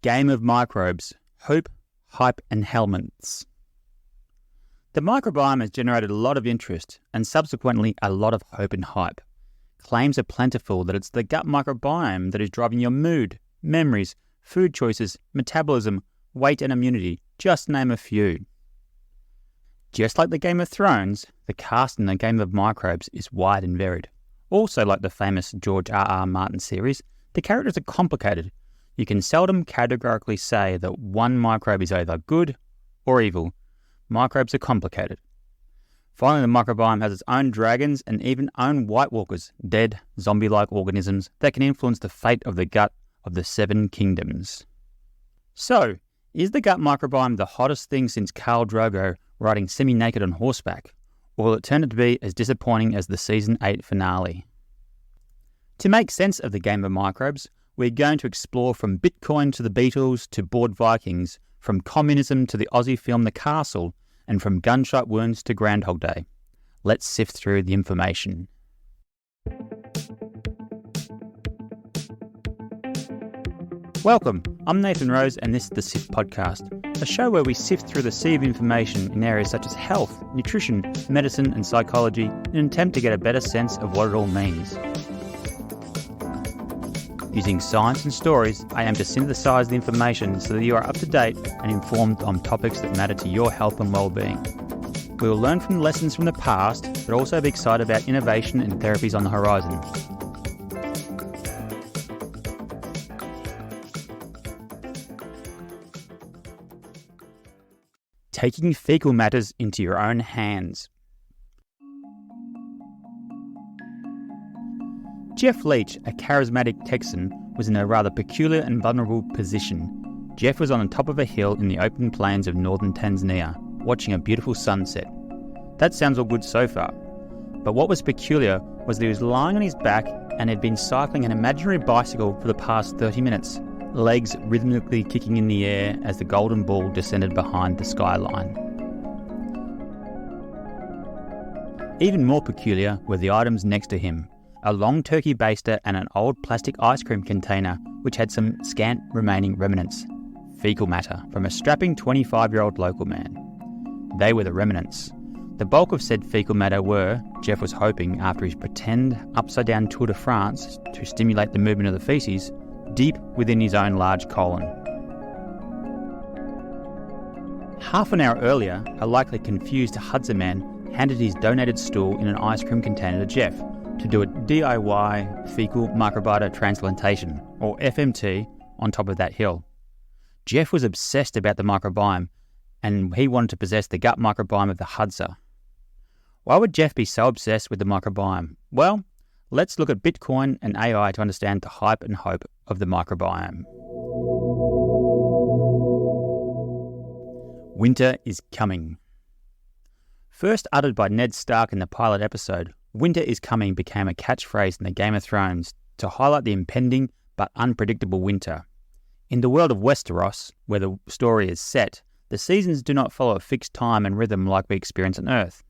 Game of Microbes, Hope, Hype and Helminths. The microbiome has generated a lot of interest and subsequently a lot of hope and hype. Claims are plentiful that it's the gut microbiome that is driving your mood, memories, food choices, metabolism, weight and immunity, just to name a few. Just like the Game of Thrones, the cast in the Game of Microbes is wide and varied. Also like the famous George R.R. Martin series, the characters are complicated. You can seldom categorically say that one microbe is either good or evil. Microbes are complicated. Finally, the microbiome has its own dragons and even own Whitewalkers, dead, zombie-like organisms that can influence the fate of the gut of the Seven Kingdoms. So, is the gut microbiome the hottest thing since Khal Drogo riding semi-naked on horseback, or will it turn out to be as disappointing as the Season 8 finale? To make sense of the Game of Microbes, we're going to explore from Bitcoin to the Beatles to bored Vikings, from communism to the Aussie film The Castle, and from gunshot wounds to Groundhog Day. Let's sift through the information. Welcome, I'm Nathan Rose and this is the SIFT Podcast, a show where we sift through the sea of information in areas such as health, nutrition, medicine and psychology in an attempt to get a better sense of what it all means. Using science and stories, I aim to synthesize the information so that you are up to date and informed on topics that matter to your health and well-being. We will learn from lessons from the past, but also be excited about innovation and therapies on the horizon. Taking fecal matters into your own hands. Jeff Leach, a charismatic Texan, was in a rather peculiar and vulnerable position. Jeff was on the top of a hill in the open plains of northern Tanzania, watching a beautiful sunset. That sounds all good so far. But what was peculiar was that he was lying on his back and had been cycling an imaginary bicycle for the past 30 minutes, legs rhythmically kicking in the air as the golden ball descended behind the skyline. Even more peculiar were the items next to him. A long turkey baster and an old plastic ice cream container which had some scant remaining remnants. Fecal matter from a strapping 25-year-old local man. They were the remnants. The bulk of said fecal matter were, Jeff was hoping after his pretend upside-down Tour de France to stimulate the movement of the faeces, deep within his own large colon. Half an hour earlier, a likely confused Hudson man handed his donated stool in an ice cream container to Jeff to do a DIY fecal microbiota transplantation, or FMT, on top of that hill. Jeff was obsessed about the microbiome, and he wanted to possess the gut microbiome of the Hudson. Why would Jeff be so obsessed with the microbiome? Well, let's look at Bitcoin and AI to understand the hype and hope of the microbiome. Winter is coming. First uttered by Ned Stark in the pilot episode, winter is coming became a catchphrase in the Game of Thrones to highlight the impending but unpredictable winter. In the world of Westeros, where the story is set, the seasons do not follow a fixed time and rhythm like we experience on Earth.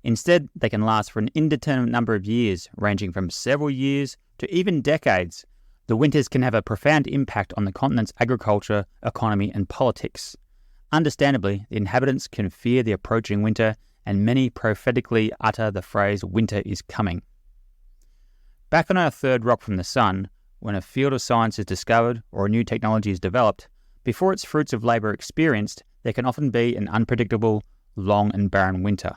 Instead, they can last for an indeterminate number of years, ranging from several years to even decades. The winters can have a profound impact on the continent's agriculture, economy and politics. Understandably, the inhabitants can fear the approaching winter, and many prophetically utter the phrase, winter is coming. Back on our third rock from the sun, when a field of science is discovered or a new technology is developed, before its fruits of labour are experienced, there can often be an unpredictable, long and barren winter.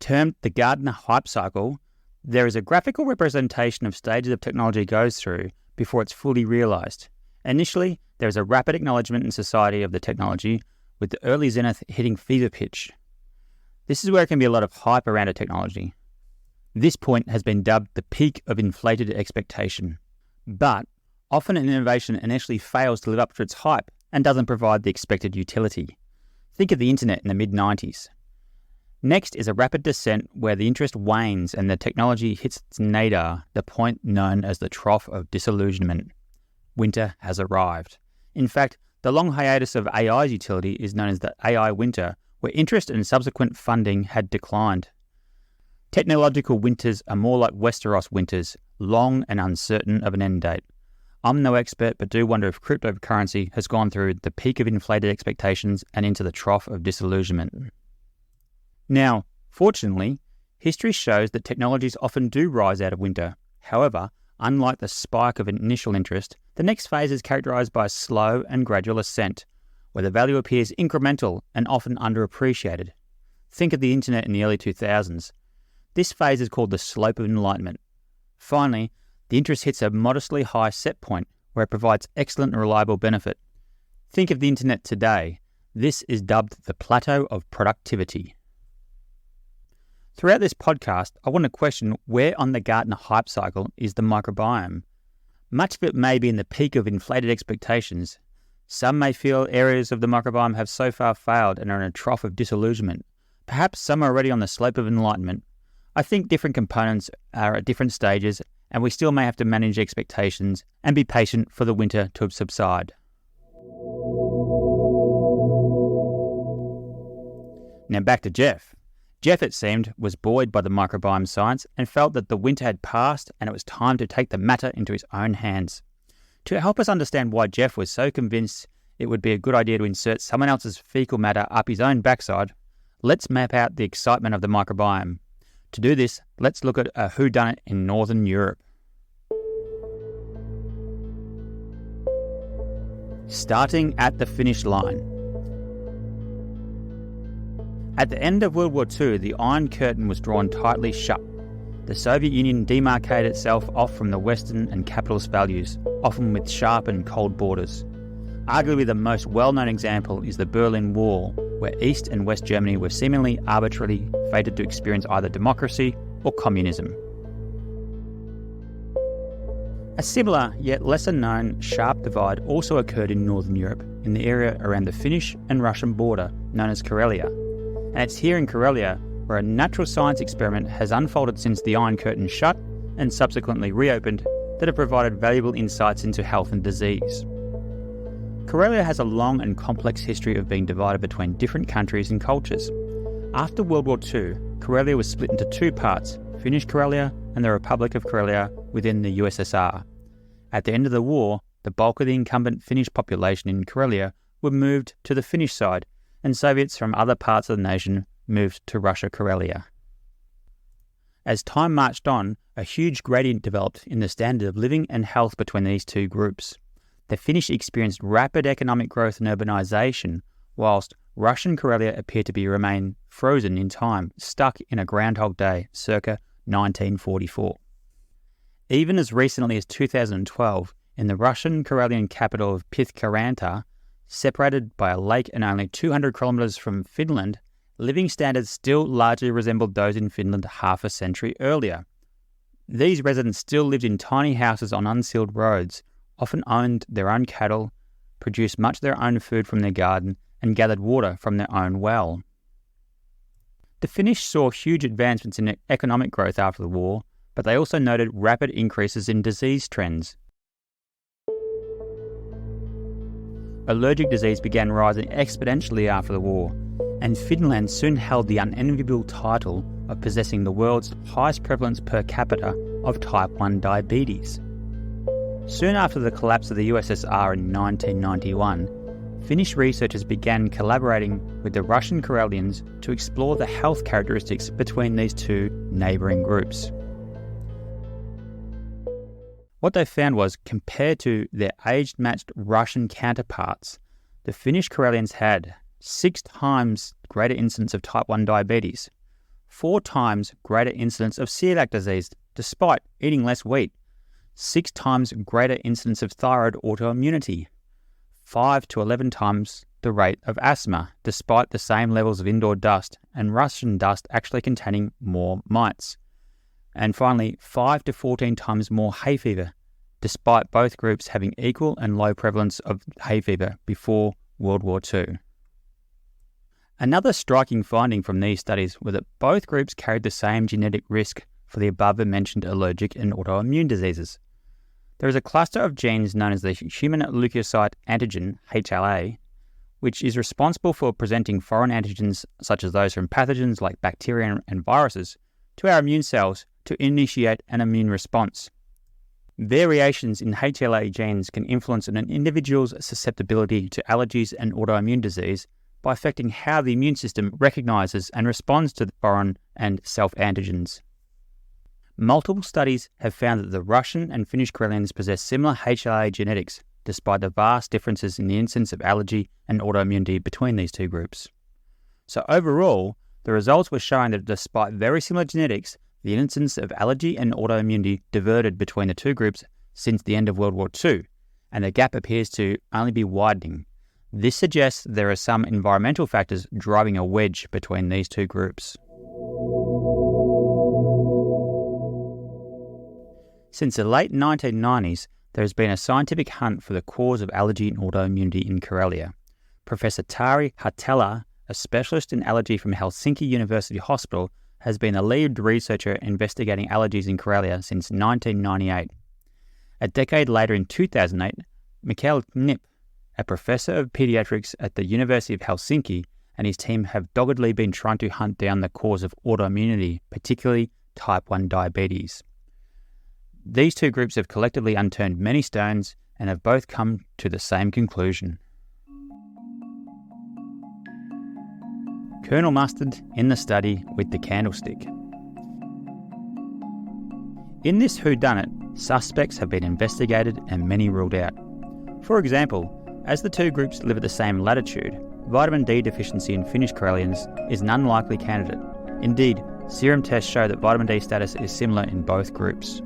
Termed the Gardner hype cycle, there is a graphical representation of stages of technology goes through before it's fully realised. Initially, there is a rapid acknowledgement in society of the technology, with the early zenith hitting fever pitch. This is where it can be a lot of hype around a technology. This point has been dubbed the peak of inflated expectation. But often an innovation initially fails to live up to its hype and doesn't provide the expected utility. Think of the internet in the mid-90s. Next is a rapid descent where the interest wanes and the technology hits its nadir, the point known as the trough of disillusionment. Winter has arrived. In fact, the long hiatus of AI's utility is known as the AI winter, where interest and subsequent funding had declined. Technological winters are more like Westeros winters, long and uncertain of an end date. I'm no expert, but do wonder if cryptocurrency has gone through the peak of inflated expectations and into the trough of disillusionment. Now, fortunately, history shows that technologies often do rise out of winter. However, unlike the spike of initial interest, the next phase is characterized by a slow and gradual ascent, where the value appears incremental and often underappreciated. Think of the internet in the early 2000s. This phase is called the slope of enlightenment. Finally, the interest hits a modestly high set point where it provides excellent and reliable benefit. Think of the internet today. This is dubbed the plateau of productivity. Throughout this podcast, I want to question where on the Gartner hype cycle is the microbiome. Much of it may be in the peak of inflated expectations. Some may feel areas of the microbiome have so far failed and are in a trough of disillusionment. Perhaps some are already on the slope of enlightenment. I think different components are at different stages, and we still may have to manage expectations and be patient for the winter to subside. Now back to Jeff. Jeff, it seemed, was buoyed by the microbiome science and felt that the winter had passed and it was time to take the matter into his own hands. To help us understand why Jeff was so convinced it would be a good idea to insert someone else's fecal matter up his own backside, let's map out the excitement of the microbiome. To do this, let's look at a whodunit in Northern Europe. Starting at the finish line. At the end of World War II, the Iron Curtain was drawn tightly shut. The Soviet Union demarcated itself off from the Western and capitalist values, often with sharp and cold borders. Arguably the most well-known example is the Berlin Wall, where East and West Germany were seemingly arbitrarily fated to experience either democracy or communism. A similar, yet lesser-known, sharp divide also occurred in Northern Europe, in the area around the Finnish and Russian border, known as Karelia. And it's here in Karelia where a natural science experiment has unfolded since the Iron Curtain shut and subsequently reopened that have provided valuable insights into health and disease. Karelia has a long and complex history of being divided between different countries and cultures. After World War II, Karelia was split into two parts, Finnish Karelia and the Republic of Karelia within the USSR. At the end of the war, the bulk of the incumbent Finnish population in Karelia were moved to the Finnish side, and Soviets from other parts of the nation moved to Russia Karelia. As time marched on, a huge gradient developed in the standard of living and health between these two groups. The Finnish experienced rapid economic growth and urbanisation, whilst Russian Karelia appeared to remain frozen in time, stuck in a Groundhog Day circa 1944. Even as recently as 2012, in the Russian Karelian capital of Pithkaranta, separated by a lake and only 200 kilometres from Finland, living standards still largely resembled those in Finland half a century earlier. These residents still lived in tiny houses on unsealed roads, often owned their own cattle, produced much of their own food from their garden, and gathered water from their own well. The Finnish saw huge advancements in economic growth after the war, but they also noted rapid increases in disease trends. Allergic disease began rising exponentially after the war, and Finland soon held the unenviable title of possessing the world's highest prevalence per capita of type 1 diabetes. Soon after the collapse of the USSR in 1991, Finnish researchers began collaborating with the Russian Karelians to explore the health characteristics between these two neighbouring groups. What they found was, compared to their age-matched Russian counterparts, the Finnish Karelians had 6 times greater incidence of type 1 diabetes, 4 times greater incidence of celiac disease despite eating less wheat, 6 times greater incidence of thyroid autoimmunity, 5 to 11 times the rate of asthma, despite the same levels of indoor dust and Russian dust actually containing more mites. And finally, 5 to 14 times more hay fever, despite both groups having equal and low prevalence of hay fever before World War II. Another striking finding from these studies was that both groups carried the same genetic risk for the above-mentioned allergic and autoimmune diseases. There is a cluster of genes known as the human leukocyte antigen, HLA, which is responsible for presenting foreign antigens such as those from pathogens like bacteria and viruses to our immune cells to initiate an immune response. Variations in HLA genes can influence an individual's susceptibility to allergies and autoimmune disease by affecting how the immune system recognizes and responds to the foreign and self-antigens. Multiple studies have found that the Russian and Finnish Karelians possess similar HLA genetics, despite the vast differences in the incidence of allergy and autoimmunity between these two groups. So overall, the results were showing that despite very similar genetics, the incidence of allergy and autoimmunity diverged between the two groups since the end of World War II, and the gap appears to only be widening. This suggests there are some environmental factors driving a wedge between these two groups. Since the late 1990s, there has been a scientific hunt for the cause of allergy and autoimmunity in Karelia. Professor Tari Hatela, a specialist in allergy from Helsinki University Hospital, has been a lead researcher investigating allergies in Karelia since 1998. A decade later, in 2008, Mikael Knip, a professor of pediatrics at the University of Helsinki, and his team have doggedly been trying to hunt down the cause of autoimmunity, particularly type 1 diabetes. These two groups have collectively unturned many stones and have both come to the same conclusion. Colonel Mustard in the study with the candlestick. In this whodunit, suspects have been investigated and many ruled out. For example, as the two groups live at the same latitude, vitamin D deficiency in Finnish Karelians is an unlikely candidate. Indeed, serum tests show that vitamin D status is similar in both groups.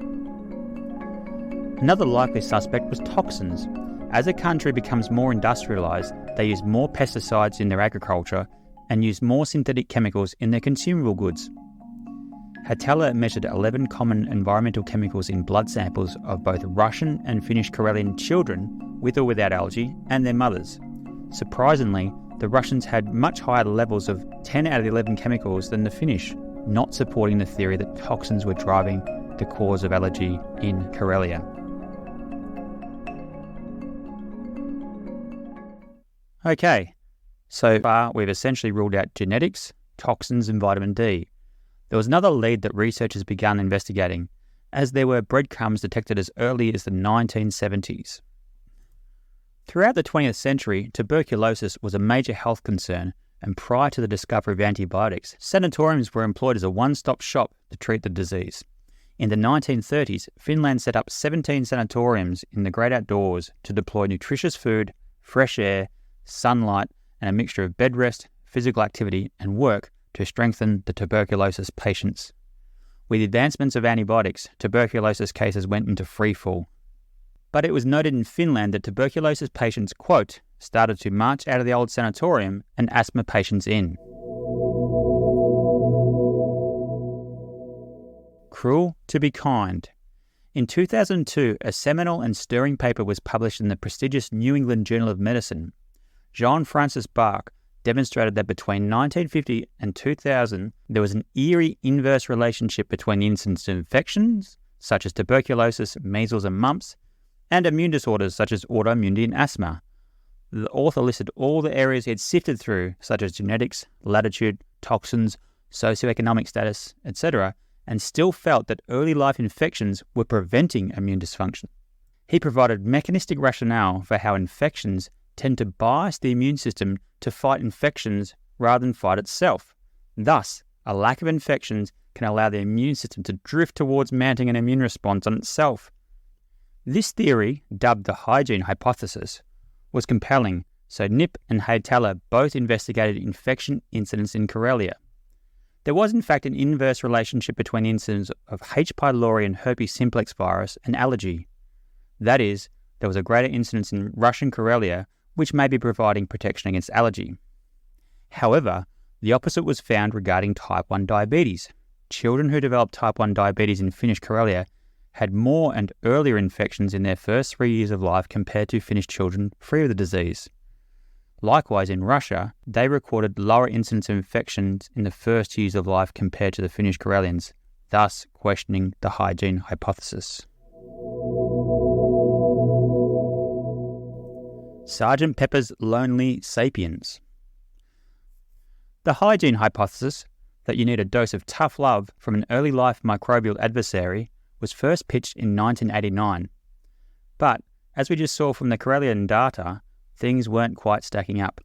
Another likely suspect was toxins. As a country becomes more industrialised, they use more pesticides in their agriculture and use more synthetic chemicals in their consumable goods. Hatela measured 11 common environmental chemicals in blood samples of both Russian and Finnish Karelian children, with or without allergy, and their mothers. Surprisingly, the Russians had much higher levels of 10 out of the 11 chemicals than the Finnish, not supporting the theory that toxins were driving the cause of allergy in Karelia. Okay, so far we've essentially ruled out genetics, toxins and vitamin D. There was another lead that researchers began investigating, as there were breadcrumbs detected as early as the 1970s. Throughout the 20th century, tuberculosis was a major health concern, and prior to the discovery of antibiotics, sanatoriums were employed as a one-stop shop to treat the disease. In the 1930s, Finland set up 17 sanatoriums in the great outdoors to deploy nutritious food, fresh air, sunlight, and a mixture of bed rest, physical activity, and work to strengthen the tuberculosis patients. With the advancements of antibiotics, tuberculosis cases went into freefall. But it was noted in Finland that tuberculosis patients, quote, started to march out of the old sanatorium and asthma patients in. Cruel to be kind. In 2002, a seminal and stirring paper was published in the prestigious New England Journal of Medicine. Jean Francis Bach demonstrated that between 1950 and 2000, there was an eerie inverse relationship between the incidence of infections, such as tuberculosis, measles and mumps, and immune disorders such as autoimmunity and asthma. The author listed all the areas he had sifted through, such as genetics, latitude, toxins, socioeconomic status, etc., and still felt that early life infections were preventing immune dysfunction. He provided mechanistic rationale for how infections tend to bias the immune system to fight infections rather than fight itself. Thus, a lack of infections can allow the immune system to drift towards mounting an immune response on itself. This theory, dubbed the hygiene hypothesis, was compelling, so Knip and Hatela both investigated infection incidence in Karelia. There was in fact an inverse relationship between the incidence of H. pylori and herpes simplex virus and allergy. That is, there was a greater incidence in Russian Karelia, which may be providing protection against allergy. However, the opposite was found regarding type 1 diabetes. Children who developed type 1 diabetes in Finnish Karelia had more and earlier infections in their first 3 years of life compared to Finnish children free of the disease. Likewise, in Russia, they recorded lower incidence of infections in the first years of life compared to the Finnish Karelians, thus questioning the hygiene hypothesis. Sgt. Pepper's Lonely Sapiens. The hygiene hypothesis, that you need a dose of tough love from an early life microbial adversary, was first pitched in 1989. But, as we just saw from the Karelian data, things weren't quite stacking up.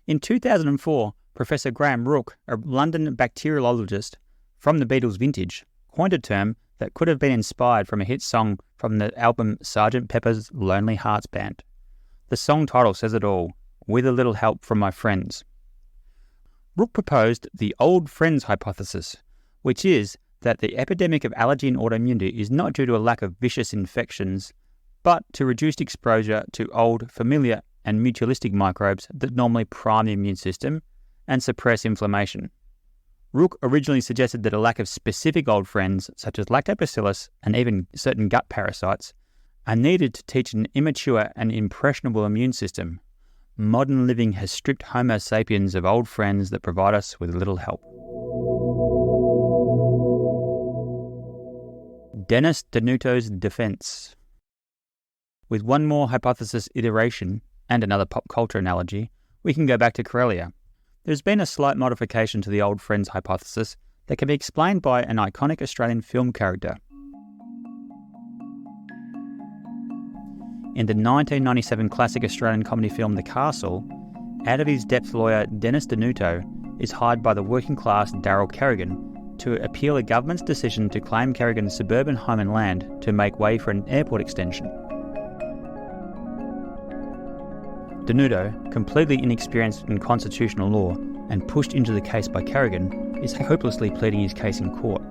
In 2004, Professor Graham Rook, a London bacteriologist from the Beatles' vintage, coined a term that could have been inspired from a hit song from the album Sgt. Pepper's Lonely Hearts Band. The song title says it all, "With a little help from my friends." Rook proposed the old friends hypothesis, which is that the epidemic of allergy and autoimmunity is not due to a lack of vicious infections, but to reduced exposure to old, familiar and mutualistic microbes that normally prime the immune system and suppress inflammation. Rook originally suggested that a lack of specific old friends, such as lactobacillus and even certain gut parasites, are needed to teach an immature and impressionable immune system. Modern living has stripped Homo sapiens of old friends that provide us with little help. Denis Denuto's defense. With one more hypothesis iteration and another pop culture analogy, we can go back to Karelia. There's been a slight modification to the old friends hypothesis that can be explained by an iconic Australian film character. In the 1997 classic Australian comedy film The Castle, out-of-his-depth lawyer Denis Denuto is hired by the working-class Daryl Kerrigan to appeal a government's decision to claim Kerrigan's suburban home and land to make way for an airport extension. Denuto, completely inexperienced in constitutional law and pushed into the case by Kerrigan, is hopelessly pleading his case in court.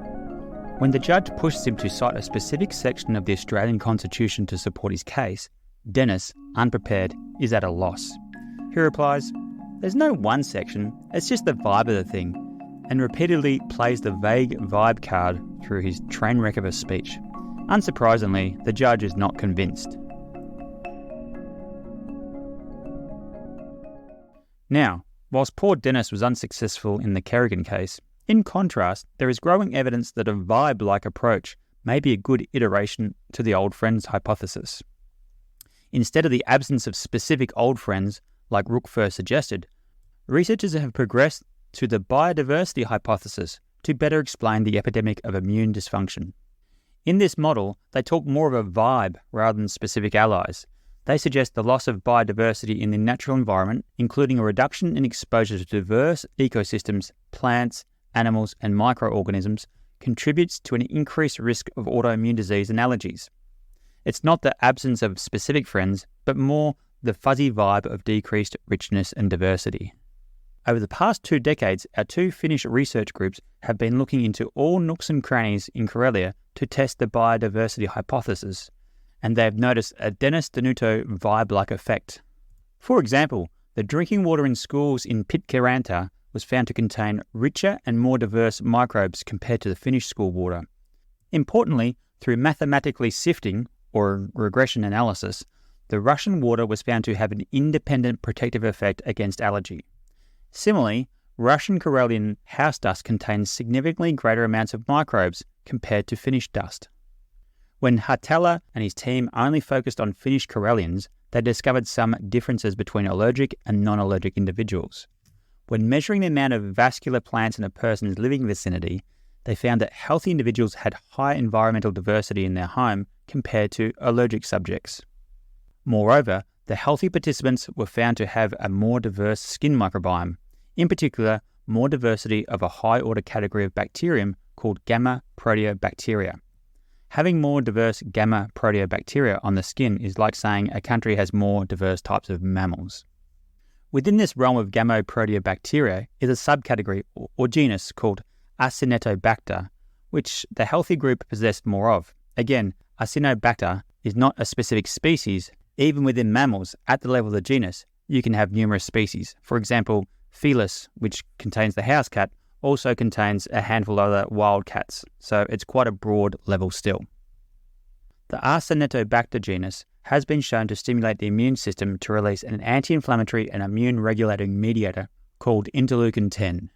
When the judge pushes him to cite a specific section of the Australian Constitution to support his case, Denis, unprepared, is at a loss. He replies, "There's no one section, it's just the vibe of the thing," and repeatedly plays the vague vibe card through his train wreck of a speech. Unsurprisingly, the judge is not convinced. Now, whilst poor Denis was unsuccessful in the Kerrigan case, in contrast, there is growing evidence that a vibe-like approach may be a good iteration to the old friends hypothesis. Instead of the absence of specific old friends, like Rook first suggested, researchers have progressed to the biodiversity hypothesis to better explain the epidemic of immune dysfunction. In this model, they talk more of a vibe rather than specific allies. They suggest the loss of biodiversity in the natural environment, including a reduction in exposure to diverse ecosystems, plants, animals, and microorganisms, contributes to an increased risk of autoimmune disease and allergies. It's not the absence of specific friends, but more the fuzzy vibe of decreased richness and diversity. Over the past 2 decades, our 2 Finnish research groups have been looking into all nooks and crannies in Karelia to test the biodiversity hypothesis, and they have noticed a Denis Denuto vibe-like effect. For example, the drinking water in schools in Pitcairanta was found to contain richer and more diverse microbes compared to the Finnish school water. Importantly, through mathematically sifting, or regression analysis, the Russian water was found to have an independent protective effect against allergy. Similarly, Russian Karelian house dust contains significantly greater amounts of microbes compared to Finnish dust. When Hartela and his team only focused on Finnish Karelians, they discovered some differences between allergic and non-allergic individuals. When measuring the amount of vascular plants in a person's living vicinity, they found that healthy individuals had high environmental diversity in their home compared to allergic subjects. Moreover, the healthy participants were found to have a more diverse skin microbiome, in particular, more diversity of a high-order category of bacterium called gamma proteobacteria. Having more diverse gamma proteobacteria on the skin is like saying a country has more diverse types of mammals. Within this realm of gamma proteobacteria is a subcategory or genus called Acinetobacter, which the healthy group possessed more of. Again, Acinetobacter is not a specific species. Even within mammals, at the level of the genus, you can have numerous species. For example, Felis, which contains the house cat, also contains a handful of other wild cats, so it's quite a broad level still. The Acinetobacter genus has been shown to stimulate the immune system to release an anti-inflammatory and immune-regulating mediator called interleukin-10.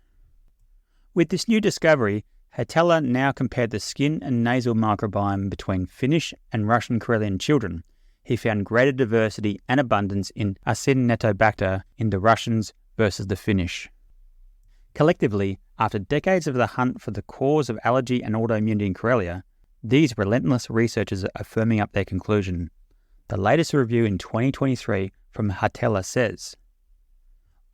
With this new discovery, Hartela now compared the skin and nasal microbiome between Finnish and Russian Karelian children. He found greater diversity and abundance in Acinetobacter in the Russians versus the Finnish. Collectively, after decades of the hunt for the cause of allergy and autoimmunity in Karelia, These relentless researchers are firming up their conclusion. The latest review in 2023 from Hatela says,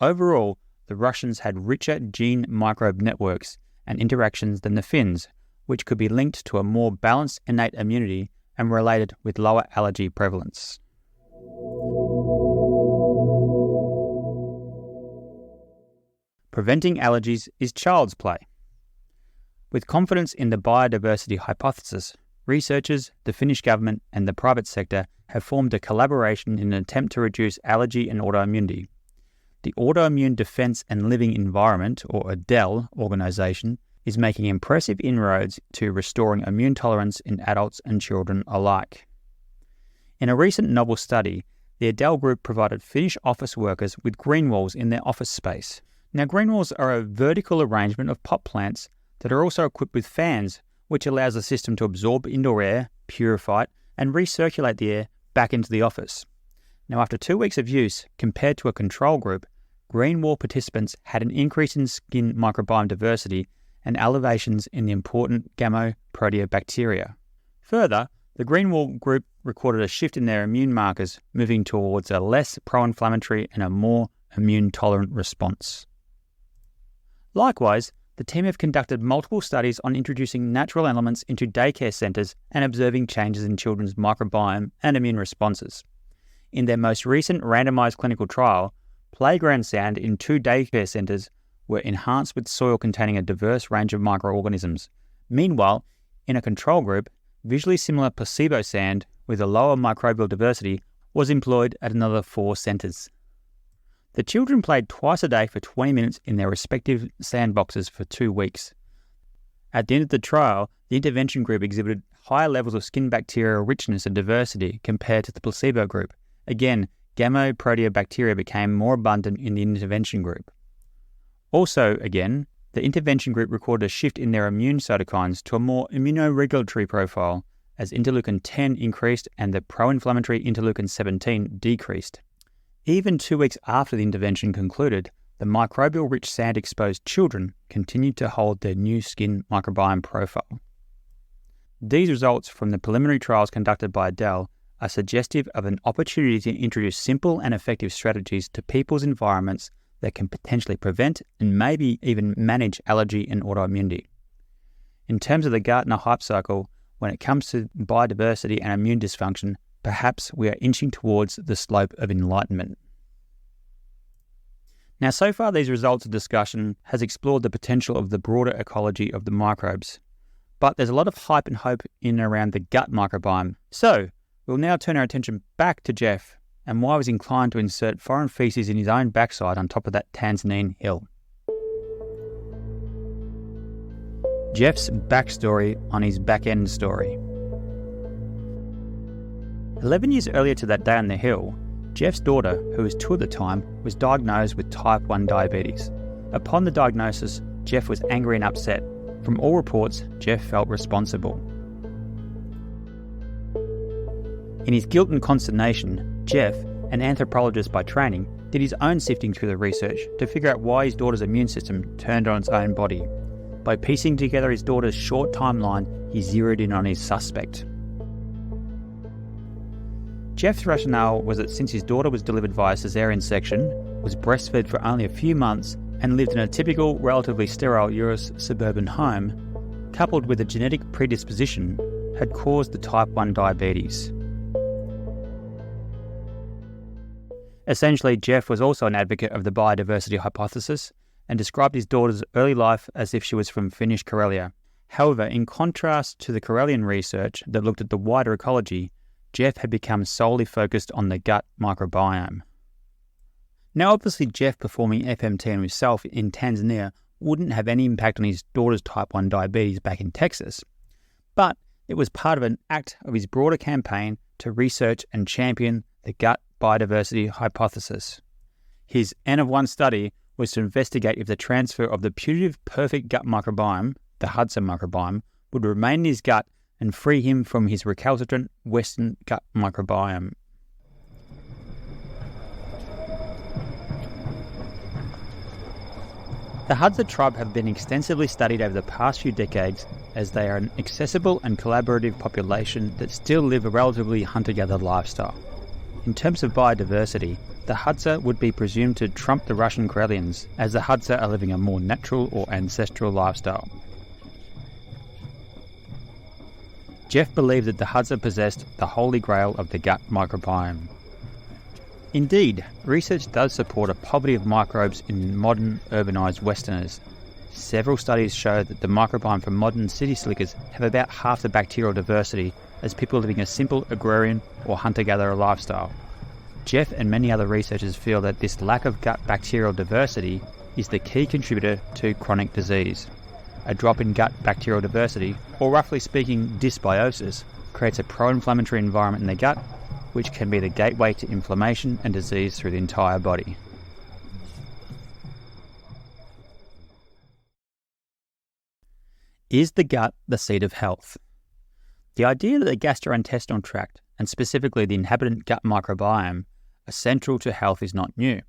overall, the Russians had richer gene microbe networks and interactions than the Finns, which could be linked to a more balanced innate immunity and related with lower allergy prevalence. Preventing allergies is child's play. With confidence in the biodiversity hypothesis, researchers, the Finnish government and the private sector have formed a collaboration in an attempt to reduce allergy and autoimmunity. The Autoimmune Defence and Living Environment, or ADEL, organisation is making impressive inroads to restoring immune tolerance in adults and children alike. In a recent novel study, the ADEL group provided Finnish office workers with green walls in their office space. Now, green walls are a vertical arrangement of pot plants that are also equipped with fans, which allows the system to absorb indoor air, purify it, and recirculate the air back into the office. Now, after 2 weeks of use, compared to a control group, green wall participants had an increase in skin microbiome diversity and elevations in the important proteobacteria. Further, the green wall group recorded a shift in their immune markers, moving towards a less pro-inflammatory and a more immune-tolerant response. Likewise, the team have conducted multiple studies on introducing natural elements into daycare centres and observing changes in children's microbiome and immune responses. In their most recent randomised clinical trial, playground sound in 2 daycare centres were enhanced with soil containing a diverse range of microorganisms. Meanwhile, in a control group, visually similar placebo sound with a lower microbial diversity was employed at another 4 centres. The children played twice a day for 20 minutes in their respective sandboxes for 2 weeks. At the end of the trial, the intervention group exhibited higher levels of skin bacterial richness and diversity compared to the placebo group. Again, proteobacteria became more abundant in the intervention group. Also, again, the intervention group recorded a shift in their immune cytokines to a more immunoregulatory profile as interleukin 10 increased and the pro-inflammatory interleukin 17 decreased. Even 2 weeks after the intervention concluded, the microbial-rich sand-exposed children continued to hold their new skin microbiome profile. These results from the preliminary trials conducted by ADEL are suggestive of an opportunity to introduce simple and effective strategies to people's environments that can potentially prevent and maybe even manage allergy and autoimmunity. In terms of the Gartner hype cycle, when it comes to biodiversity and immune dysfunction, perhaps we are inching towards the slope of enlightenment. Now, so far these results of discussion has explored the potential of the broader ecology of the microbes, but there's a lot of hype and hope in and around the gut microbiome. So, we'll now turn our attention back to Jeff and why he was inclined to insert foreign feces in his own backside on top of that Tanzanian hill. Jeff's backstory on his back-end story. 11 years earlier to that day on the hill, Jeff's daughter, who was 2 at the time, was diagnosed with type 1 diabetes. Upon the diagnosis, Jeff was angry and upset. From all reports, Jeff felt responsible. In his guilt and consternation, Jeff, an anthropologist by training, did his own sifting through the research to figure out why his daughter's immune system turned on its own body. By piecing together his daughter's short timeline, he zeroed in on his suspect. Jeff's rationale was that since his daughter was delivered via caesarean section, was breastfed for only a few months, and lived in a typical, relatively sterile US suburban home, coupled with a genetic predisposition, had caused the type 1 diabetes. Essentially, Jeff was also an advocate of the biodiversity hypothesis and described his daughter's early life as if she was from Finnish Karelia. However, in contrast to the Karelian research that looked at the wider ecology, Jeff had become solely focused on the gut microbiome. Now, obviously, Jeff performing FMT on himself in Tanzania wouldn't have any impact on his daughter's type 1 diabetes back in Texas, but it was part of an act of his broader campaign to research and champion the gut biodiversity hypothesis. His N of 1 study was to investigate if the transfer of the putative perfect gut microbiome, the Hudson microbiome, would remain in his gut and free him from his recalcitrant Western gut microbiome. The Hadza tribe have been extensively studied over the past few decades as they are an accessible and collaborative population that still live a relatively hunter-gatherer lifestyle. In terms of biodiversity, the Hadza would be presumed to trump the Russian Karelians, as the Hadza are living a more natural or ancestral lifestyle. Jeff believed that the Hadza possessed the holy grail of the gut microbiome. Indeed, research does support a poverty of microbes in modern urbanised Westerners. Several studies show that the microbiome for modern city slickers have about half the bacterial diversity as people living a simple agrarian or hunter-gatherer lifestyle. Jeff and many other researchers feel that this lack of gut bacterial diversity is the key contributor to chronic disease. A drop in gut bacterial diversity, or roughly speaking dysbiosis, creates a pro-inflammatory environment in the gut, which can be the gateway to inflammation and disease through the entire body. Is the gut the seat of health? The idea that the gastrointestinal tract, and specifically the inhabitant gut microbiome, are central to health is not new.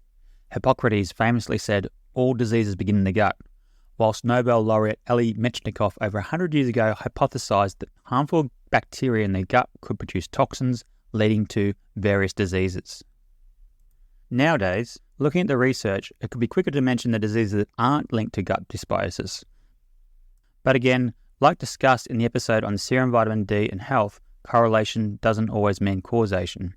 Hippocrates famously said, "All diseases begin in the gut," whilst Nobel laureate Elie Metchnikoff over 100 years ago hypothesized that harmful bacteria in the gut could produce toxins, leading to various diseases. Nowadays, looking at the research, it could be quicker to mention the diseases that aren't linked to gut dysbiosis. But again, like discussed in the episode on serum vitamin D and health, correlation doesn't always mean causation.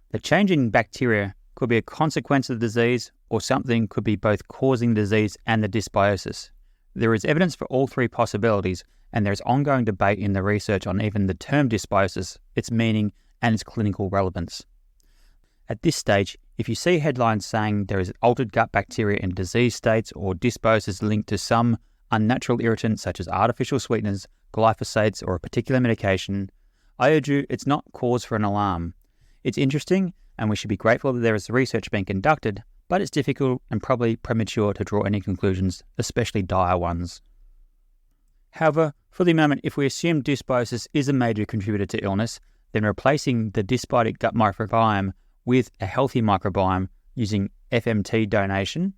The change in bacteria could be a consequence of the disease, or something could be both causing disease and the dysbiosis. There is evidence for all three possibilities, and there is ongoing debate in the research on even the term dysbiosis, its meaning, and its clinical relevance. At this stage, if you see headlines saying there is altered gut bacteria in disease states or dysbiosis linked to some unnatural irritant such as artificial sweeteners, glyphosates, or a particular medication, I urge you it's not cause for an alarm. It's interesting, and we should be grateful that there is research being conducted, but it's difficult and probably premature to draw any conclusions, especially dire ones. However, for the moment, if we assume dysbiosis is a major contributor to illness, then replacing the dysbiotic gut microbiome with a healthy microbiome using FMT donation,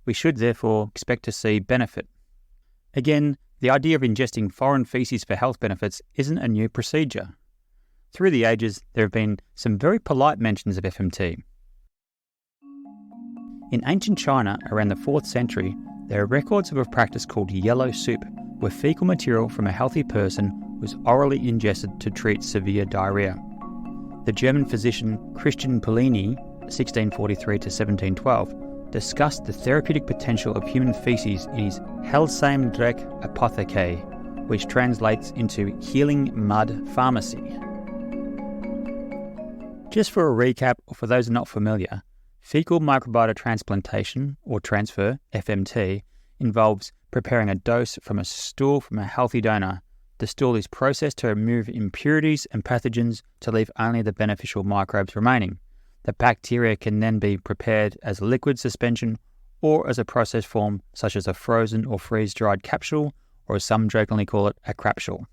we should therefore expect to see benefit. Again, the idea of ingesting foreign feces for health benefits isn't a new procedure. Through the ages, there have been some very polite mentions of FMT. In ancient China, around the 4th century, there are records of a practice called yellow soup, where fecal material from a healthy person was orally ingested to treat severe diarrhea. The German physician Christian Pellini, 1643 to 1712, discussed the therapeutic potential of human feces in his Helsheim-Dreck Apotheke, which translates into healing mud pharmacy. Just for a recap, or for those not familiar, fecal microbiota transplantation, or transfer, FMT, involves preparing a dose from a stool from a healthy donor. The stool is processed to remove impurities and pathogens to leave only the beneficial microbes remaining. The bacteria can then be prepared as a liquid suspension or as a processed form such as a frozen or freeze-dried capsule, or as some jokingly call it, a crapsule.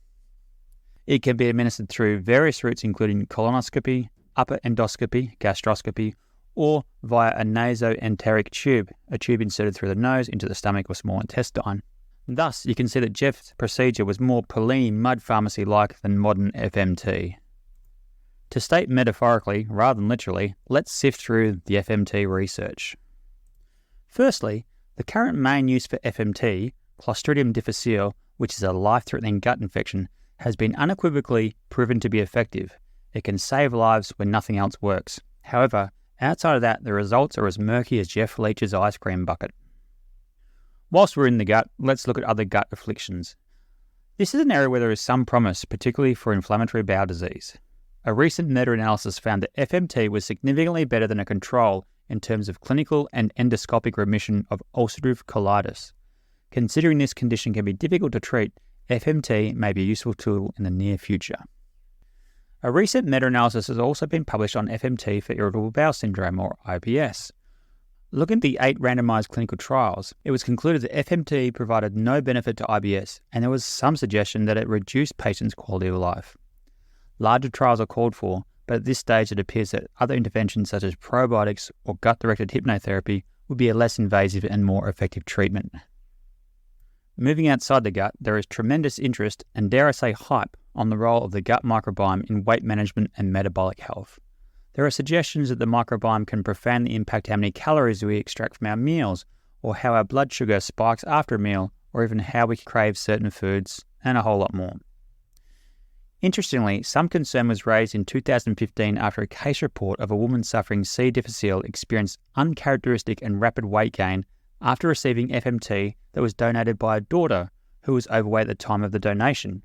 It can be administered through various routes including colonoscopy, upper endoscopy, gastroscopy, or via a nasoenteric tube, a tube inserted through the nose into the stomach or small intestine. Thus, you can see that Jeff's procedure was more Pellini mud pharmacy-like than modern FMT. To state metaphorically, rather than literally, let's sift through the FMT research. Firstly, the current main use for FMT, Clostridium difficile, which is a life-threatening gut infection, has been unequivocally proven to be effective. It can save lives when nothing else works. However, outside of that, the results are as murky as Jeff Leach's ice cream bucket. Whilst we're in the gut, let's look at other gut afflictions. This is an area where there is some promise, particularly for inflammatory bowel disease. A recent meta-analysis found that FMT was significantly better than a control in terms of clinical and endoscopic remission of ulcerative colitis. Considering this condition can be difficult to treat, FMT may be a useful tool in the near future. A recent meta-analysis has also been published on FMT for irritable bowel syndrome, or IBS. Looking at the 8 randomized clinical trials, it was concluded that FMT provided no benefit to IBS, and there was some suggestion that it reduced patients' quality of life. Larger trials are called for, but at this stage it appears that other interventions such as probiotics or gut-directed hypnotherapy would be a less invasive and more effective treatment. Moving outside the gut, there is tremendous interest and, dare I say, hype on the role of the gut microbiome in weight management and metabolic health. There are suggestions that the microbiome can profoundly impact how many calories we extract from our meals, or how our blood sugar spikes after a meal, or even how we crave certain foods, and a whole lot more. Interestingly, some concern was raised in 2015 after a case report of a woman suffering C. difficile experienced uncharacteristic and rapid weight gain after receiving FMT that was donated by a daughter who was overweight at the time of the donation.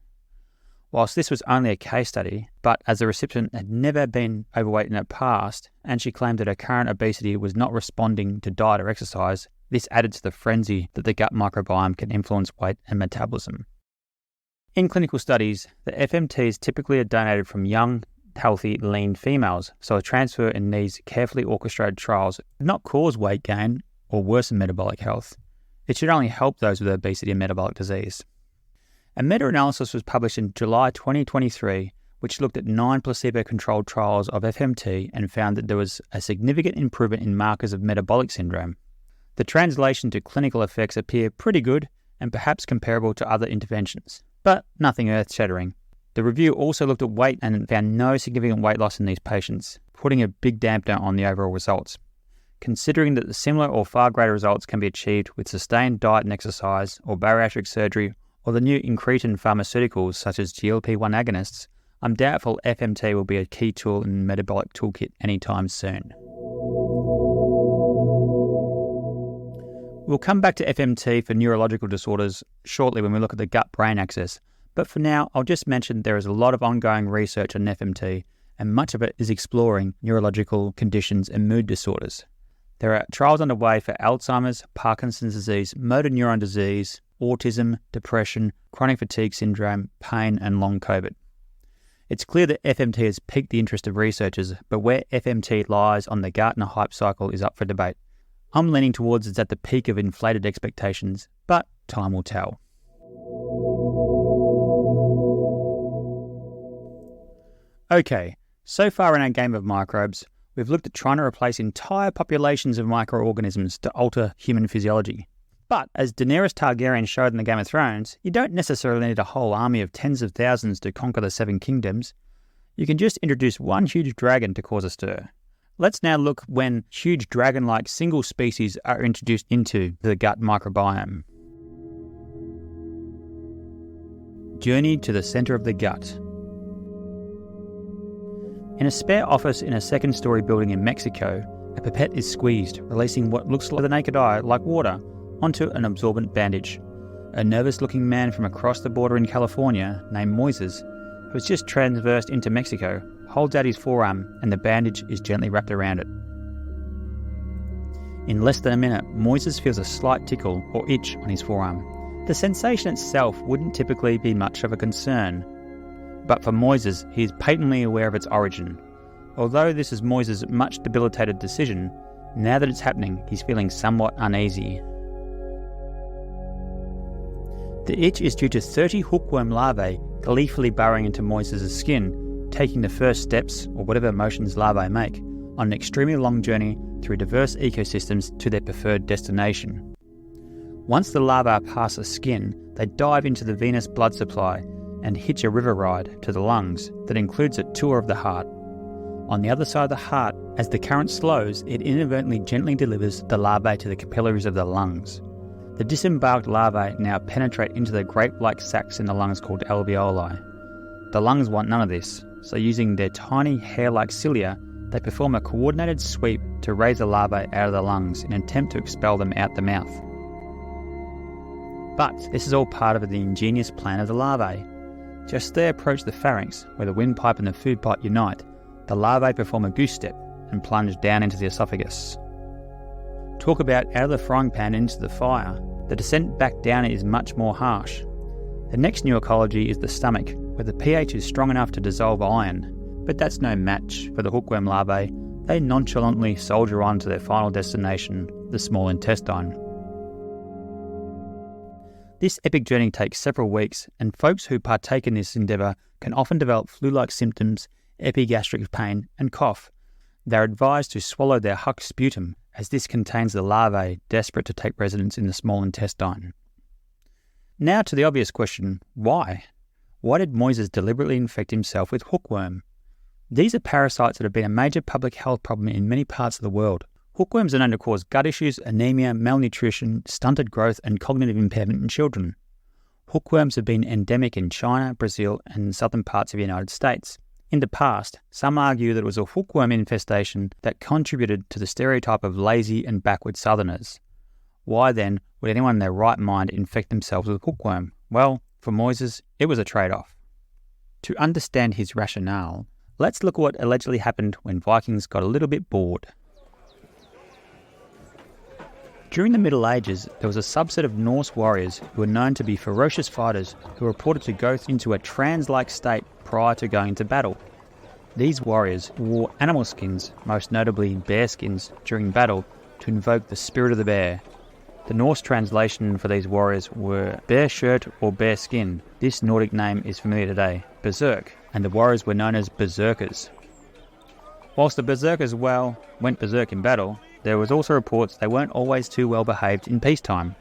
Whilst this was only a case study, but as the recipient had never been overweight in the past, and she claimed that her current obesity was not responding to diet or exercise, this added to the frenzy that the gut microbiome can influence weight and metabolism. In clinical studies, the FMTs typically are donated from young, healthy, lean females, so a transfer in these carefully orchestrated trials would not cause weight gain or worsen metabolic health. It should only help those with obesity and metabolic disease. A meta-analysis was published in July 2023, which looked at 9 placebo-controlled trials of FMT and found that there was a significant improvement in markers of metabolic syndrome. The translation to clinical effects appear pretty good and perhaps comparable to other interventions, but nothing earth-shattering. The review also looked at weight and found no significant weight loss in these patients, putting a big dampener on the overall results. Considering that the similar or far greater results can be achieved with sustained diet and exercise, or bariatric surgery, or the new incretin pharmaceuticals such as GLP-1 agonists, I'm doubtful FMT will be a key tool in the metabolic toolkit anytime soon. We'll come back to FMT for neurological disorders shortly when we look at the gut-brain axis, but for now I'll just mention there is a lot of ongoing research on FMT, and much of it is exploring neurological conditions and mood disorders. There are trials underway for Alzheimer's, Parkinson's disease, motor neuron disease, autism, depression, chronic fatigue syndrome, pain, and long COVID. It's clear that FMT has piqued the interest of researchers, but where FMT lies on the Gartner hype cycle is up for debate. I'm leaning towards it's at the peak of inflated expectations, but time will tell. Okay, so far in our game of microbes, we've looked at trying to replace entire populations of microorganisms to alter human physiology. But as Daenerys Targaryen showed in the Game of Thrones, you don't necessarily need a whole army of tens of thousands to conquer the 7 kingdoms. You can just introduce one huge dragon to cause a stir. Let's now look when huge dragon-like single species are introduced into the gut microbiome. Journey to the centre of the gut. In a spare office in a second-story building in Mexico, a pipette is squeezed, releasing what looks to the naked eye like water onto an absorbent bandage. A nervous-looking man from across the border in California, named Moises, who has just transversed into Mexico, holds out his forearm and the bandage is gently wrapped around it. In less than a minute, Moises feels a slight tickle or itch on his forearm. The sensation itself wouldn't typically be much of a concern, but for Moises, he is patently aware of its origin. Although this is Moises' much debilitated decision, now that it's happening, he's feeling somewhat uneasy. The itch is due to 30 hookworm larvae gleefully burrowing into Moises' skin, taking the first steps, or whatever motions larvae make, on an extremely long journey through diverse ecosystems to their preferred destination. Once the larvae pass the skin, they dive into the venous blood supply and hitch a river ride to the lungs that includes a tour of the heart. On the other side of the heart, as the current slows, it inadvertently gently delivers the larvae to the capillaries of the lungs. The disembarked larvae now penetrate into the grape-like sacs in the lungs called alveoli. The lungs want none of this, so using their tiny hair-like cilia, they perform a coordinated sweep to raise the larvae out of the lungs in an attempt to expel them out the mouth. But this is all part of the ingenious plan of the larvae. Just as they approach the pharynx, where the windpipe and the food pipe unite, the larvae perform a goose step and plunge down into the esophagus. Talk about out of the frying pan into the fire. The descent back down is much more harsh. The next new ecology is the stomach, where the pH is strong enough to dissolve iron, but that's no match for the hookworm larvae. They nonchalantly soldier on to their final destination, the small intestine. This epic journey takes several weeks, and folks who partake in this endeavour can often develop flu-like symptoms, epigastric pain, and cough. They're advised to swallow their huck sputum, as this contains the larvae desperate to take residence in the small intestine. Now to the obvious question, why? Why did Moises deliberately infect himself with hookworm? These are parasites that have been a major public health problem in many parts of the world. Hookworms are known to cause gut issues, anemia, malnutrition, stunted growth, and cognitive impairment in children. Hookworms have been endemic in China, Brazil, and southern parts of the United States. In the past, some argue that it was a hookworm infestation that contributed to the stereotype of lazy and backward southerners. Why then would anyone in their right mind infect themselves with hookworm? Well, for Moises, it was a trade-off. To understand his rationale, let's look at what allegedly happened when Vikings got a little bit bored. During the Middle Ages, there was a subset of Norse warriors who were known to be ferocious fighters who were reported to go into a trance-like state prior to going to battle. These warriors wore animal skins, most notably bear skins, during battle to invoke the spirit of the bear. The Norse translation for these warriors were bear shirt or bear skin. This Nordic name is familiar today, berserk, and the warriors were known as berserkers. Whilst the berserkers, went berserk in battle, there was also reports they weren't always too well behaved in peacetime.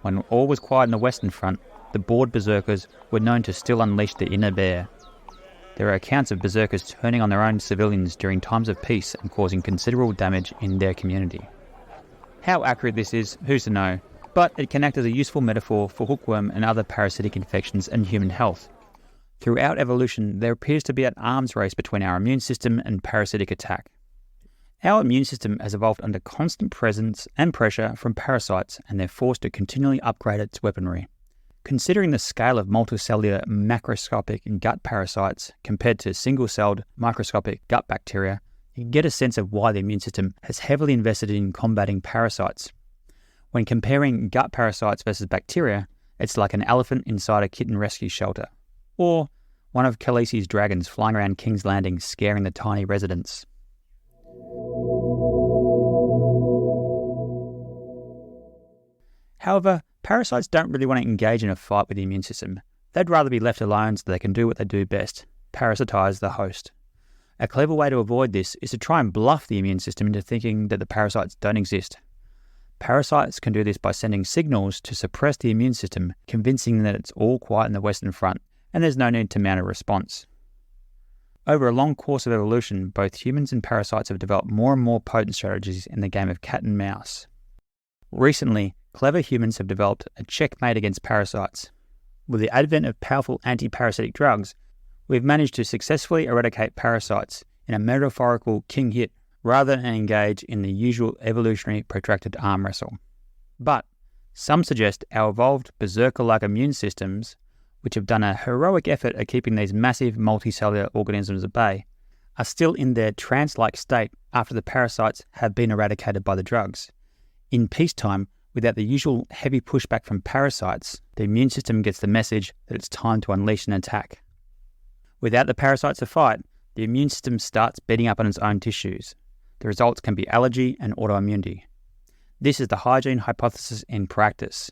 When all was quiet on the Western Front, the bored berserkers were known to still unleash the inner bear. There are accounts of berserkers turning on their own civilians during times of peace and causing considerable damage in their community. How accurate this is, who's to know, but it can act as a useful metaphor for hookworm and other parasitic infections and human health. Throughout evolution, there appears to be an arms race between our immune system and parasitic attack. Our immune system has evolved under constant presence and pressure from parasites, and they're forced to continually upgrade its weaponry. Considering the scale of multicellular macroscopic gut parasites compared to single-celled microscopic gut bacteria, you can get a sense of why the immune system has heavily invested in combating parasites. When comparing gut parasites versus bacteria, it's like an elephant inside a kitten rescue shelter, or one of Khaleesi's dragons flying around King's Landing scaring the tiny residents. However, parasites don't really want to engage in a fight with the immune system. They'd rather be left alone so they can do what they do best, parasitize the host. A clever way to avoid this is to try and bluff the immune system into thinking that the parasites don't exist. Parasites can do this by sending signals to suppress the immune system, convincing them that it's all quiet in the Western Front, and there's no need to mount a response. Over a long course of evolution, both humans and parasites have developed more and more potent strategies in the game of cat and mouse. Recently, clever humans have developed a checkmate against parasites. With the advent of powerful anti-parasitic drugs, we've managed to successfully eradicate parasites in a metaphorical king hit rather than engage in the usual evolutionary protracted arm wrestle. But some suggest our evolved berserker-like immune systems, which have done a heroic effort at keeping these massive multicellular organisms at bay, are still in their trance-like state after the parasites have been eradicated by the drugs. In peacetime, without the usual heavy pushback from parasites, the immune system gets the message that it's time to unleash an attack. Without the parasites to fight, the immune system starts beating up on its own tissues. The results can be allergy and autoimmunity. This is the hygiene hypothesis in practice.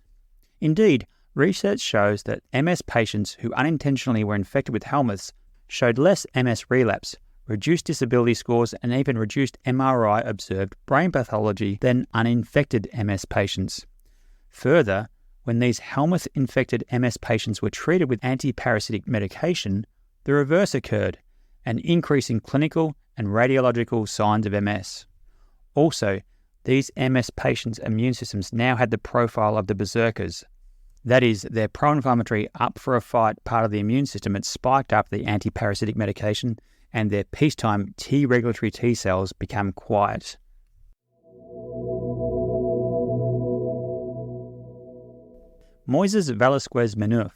Indeed, research shows that MS patients who unintentionally were infected with Helminths showed less MS relapse, reduced disability scores, and even reduced MRI observed brain pathology than uninfected MS patients. Further, when these Helminth-infected MS patients were treated with anti-parasitic medication, the reverse occurred, an increase in clinical and radiological signs of MS. Also, these MS patients' immune systems now had the profile of the berserkers. That is, their pro-inflammatory up-for-a-fight part of the immune system had spiked after the anti-parasitic medication, and their peacetime T-regulatory T cells became quiet. Moises Velasquez-Menuf,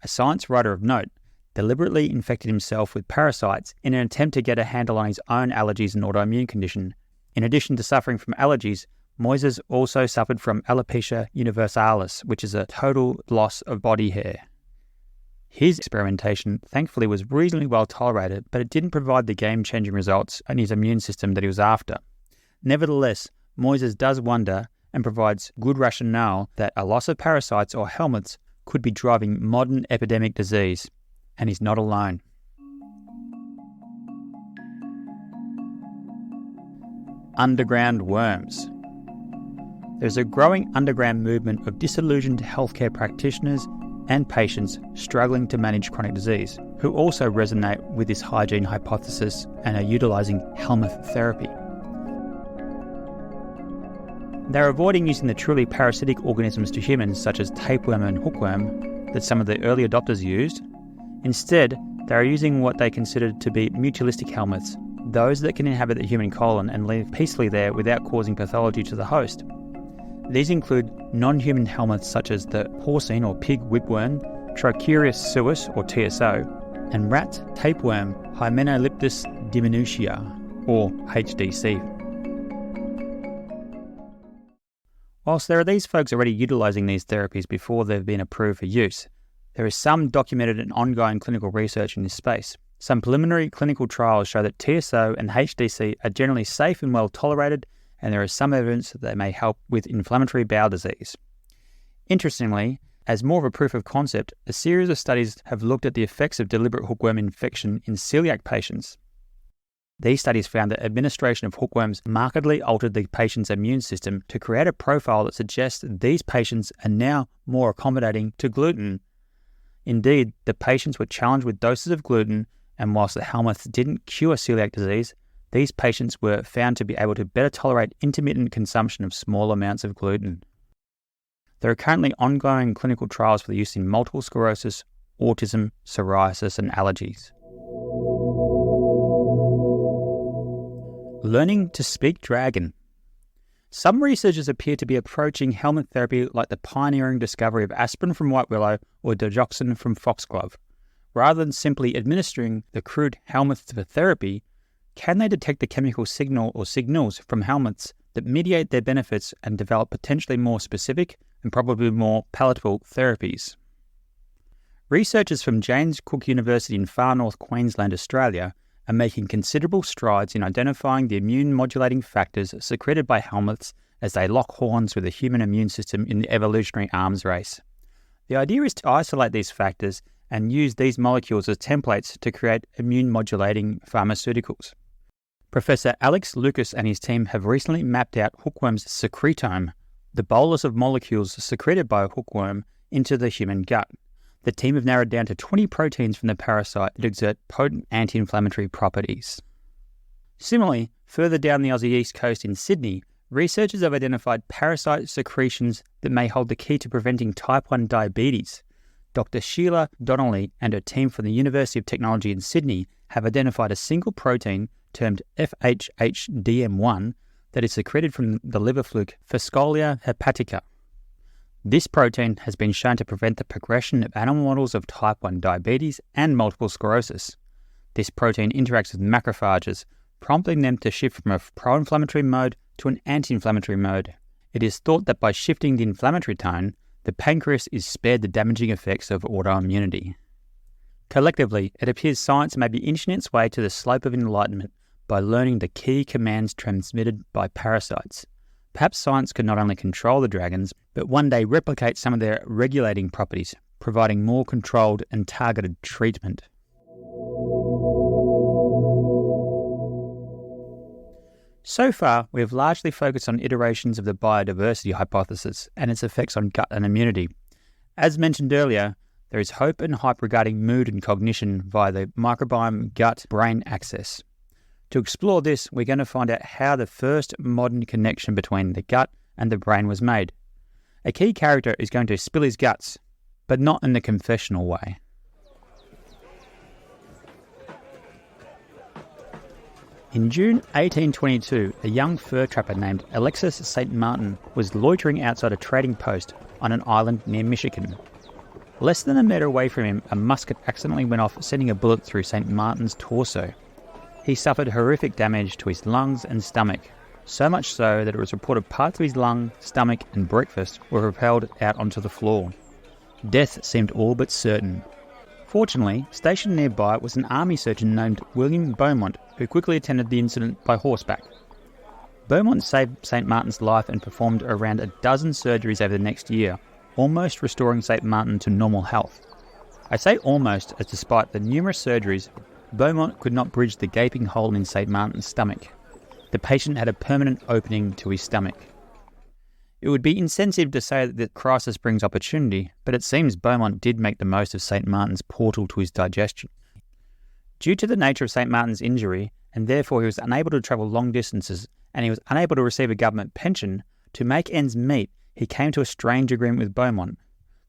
a science writer of note, deliberately infected himself with parasites in an attempt to get a handle on his own allergies and autoimmune condition. In addition to suffering from allergies, Moises also suffered from alopecia universalis, which is a total loss of body hair. His experimentation thankfully was reasonably well tolerated, but it didn't provide the game-changing results in his immune system that he was after. Nevertheless, Moises does wonder and provides good rationale that a loss of parasites or helminths could be driving modern epidemic disease, and he's not alone. Underground worms. there's a growing underground movement of disillusioned healthcare practitioners and patients struggling to manage chronic disease, who also resonate with this hygiene hypothesis and are utilising Helminth therapy. They're avoiding using the truly parasitic organisms to humans, such as tapeworm and hookworm, that some of the early adopters used. Instead, they are using what they considered to be mutualistic Helminths, those that can inhabit the human colon and live peacefully there without causing pathology to the host. These include non-human Helminths such as the porcine or pig whipworm, Trichuris suis or TSO, and rat tapeworm Hymenoliptus diminutia or HDC. Whilst there are these folks already utilising these therapies before they've been approved for use, there is some documented and ongoing clinical research in this space. Some preliminary clinical trials show that TSO and HDC are generally safe and well tolerated, and there is some evidence that they may help with inflammatory bowel disease. Interestingly, as more of a proof of concept, a series of studies have looked at the effects of deliberate hookworm infection in celiac patients. These studies found that administration of hookworms markedly altered the patient's immune system to create a profile that suggests that these patients are now more accommodating to gluten. Indeed, the patients were challenged with doses of gluten, and whilst the Helminths didn't cure celiac disease, these patients were found to be able to better tolerate intermittent consumption of small amounts of gluten. There are currently ongoing clinical trials for the use in multiple sclerosis, autism, psoriasis, and allergies. Learning to speak dragon. Some researchers appear to be approaching Helminth therapy like the pioneering discovery of aspirin from white willow or digoxin from foxglove. Rather than simply administering the crude Helminths for therapy, can they detect the chemical signal or signals from Helminths that mediate their benefits and develop potentially more specific and probably more palatable therapies? Researchers from James Cook University in far north Queensland, Australia, are making considerable strides in identifying the immune-modulating factors secreted by Helminths as they lock horns with the human immune system in the evolutionary arms race. The idea is to isolate these factors and use these molecules as templates to create immune-modulating pharmaceuticals. Professor Alex Lucas and his team have recently mapped out hookworm's secretome, the bolus of molecules secreted by a hookworm, into the human gut. The team have narrowed down to 20 proteins from the parasite that exert potent anti-inflammatory properties. Similarly, further down the Aussie east coast in Sydney, researchers have identified parasite secretions that may hold the key to preventing type 1 diabetes. Dr. Sheila Donnelly and her team from the University of Technology in Sydney have identified a single protein termed FHHDM1 that is secreted from the liver fluke Fasciola hepatica. This protein has been shown to prevent the progression of animal models of type 1 diabetes and multiple sclerosis. This protein interacts with macrophages, prompting them to shift from a pro-inflammatory mode to an anti-inflammatory mode. It is thought that by shifting the inflammatory tone, the pancreas is spared the damaging effects of autoimmunity. Collectively, it appears science may be inching its way to the slope of enlightenment by learning the key commands transmitted by parasites. Perhaps science could not only control the dragons, but one day replicate some of their regulating properties, providing more controlled and targeted treatment. So far, we have largely focused on iterations of the biodiversity hypothesis and its effects on gut and immunity. As mentioned earlier, there is hope and hype regarding mood and cognition via the microbiome gut-brain axis. To explore this, we're going to find out how the first modern connection between the gut and the brain was made. A key character is going to spill his guts, but not in the confessional way. In June 1822, a young fur trapper named Alexis St. Martin was loitering outside a trading post on an island near Michigan. Less than a metre away from him, a musket accidentally went off, sending a bullet through St. Martin's torso. He suffered horrific damage to his lungs and stomach, so much so that it was reported parts of his lung, stomach and breakfast were propelled out onto the floor. Death seemed all but certain. Fortunately, stationed nearby was an army surgeon named William Beaumont, who quickly attended the incident by horseback. Beaumont saved St. Martin's life and performed around a dozen surgeries over the next year, almost restoring St. Martin to normal health. I say almost, as despite the numerous surgeries, Beaumont could not bridge the gaping hole in St. Martin's stomach. The patient had a permanent opening to his stomach. It would be insensitive to say that the crisis brings opportunity, but it seems Beaumont did make the most of St. Martin's portal to his digestion. Due to the nature of St. Martin's injury, and therefore he was unable to travel long distances, and he was unable to receive a government pension, to make ends meet, he came to a strange agreement with Beaumont.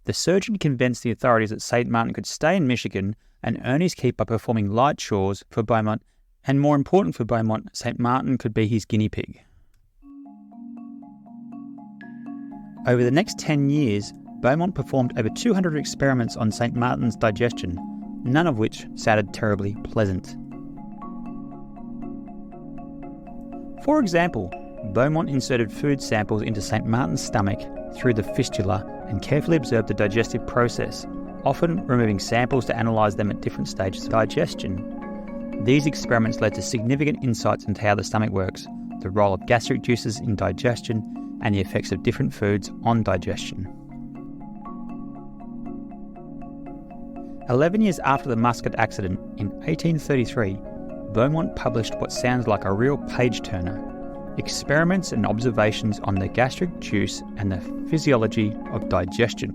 The surgeon convinced the authorities that St. Martin could stay in Michigan and earn his keep by performing light chores for Beaumont, and more important for Beaumont, St. Martin could be his guinea pig. Over the next 10 years, Beaumont performed over 200 experiments on St. Martin's digestion, none of which sounded terribly pleasant. For example, Beaumont inserted food samples into St. Martin's stomach through the fistula and carefully observed the digestive process, often removing samples to analyse them at different stages of digestion. These experiments led to significant insights into how the stomach works, the role of gastric juices in digestion, and the effects of different foods on digestion. 11 years after the Muscat accident, in 1833, Beaumont published what sounds like a real page-turner, Experiments and Observations on the Gastric Juice and the Physiology of Digestion.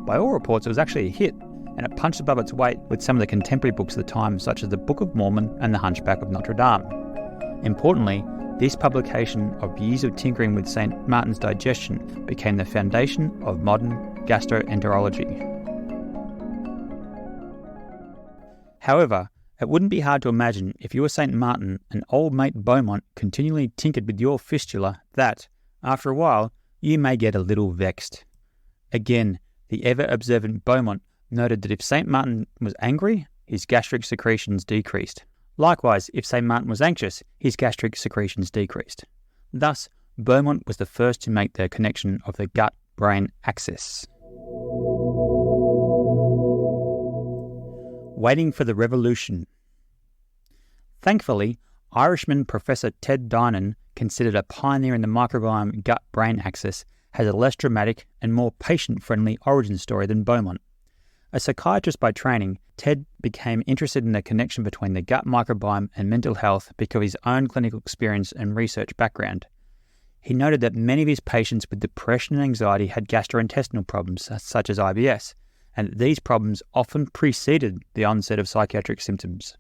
By all reports, it was actually a hit, and it punched above its weight with some of the contemporary books of the time, such as the Book of Mormon and the Hunchback of Notre Dame. Importantly, this publication of years of tinkering with St. Martin's digestion became the foundation of modern gastroenterology. However, it wouldn't be hard to imagine if you were St. Martin and old mate Beaumont continually tinkered with your fistula that, after a while, you may get a little vexed. Again, the ever-observant Beaumont noted that if St. Martin was angry, his gastric secretions decreased. Likewise, if St. Martin was anxious, his gastric secretions decreased. Thus, Beaumont was the first to make the connection of the gut-brain axis. Waiting for the revolution. Thankfully, Irishman Professor Ted Dinan, considered a pioneer in the microbiome gut-brain axis, has a less dramatic and more patient-friendly origin story than Beaumont. A psychiatrist by training, Ted became interested in the connection between the gut microbiome and mental health because of his own clinical experience and research background. He noted that many of his patients with depression and anxiety had gastrointestinal problems, such as IBS, and that these problems often preceded the onset of psychiatric symptoms.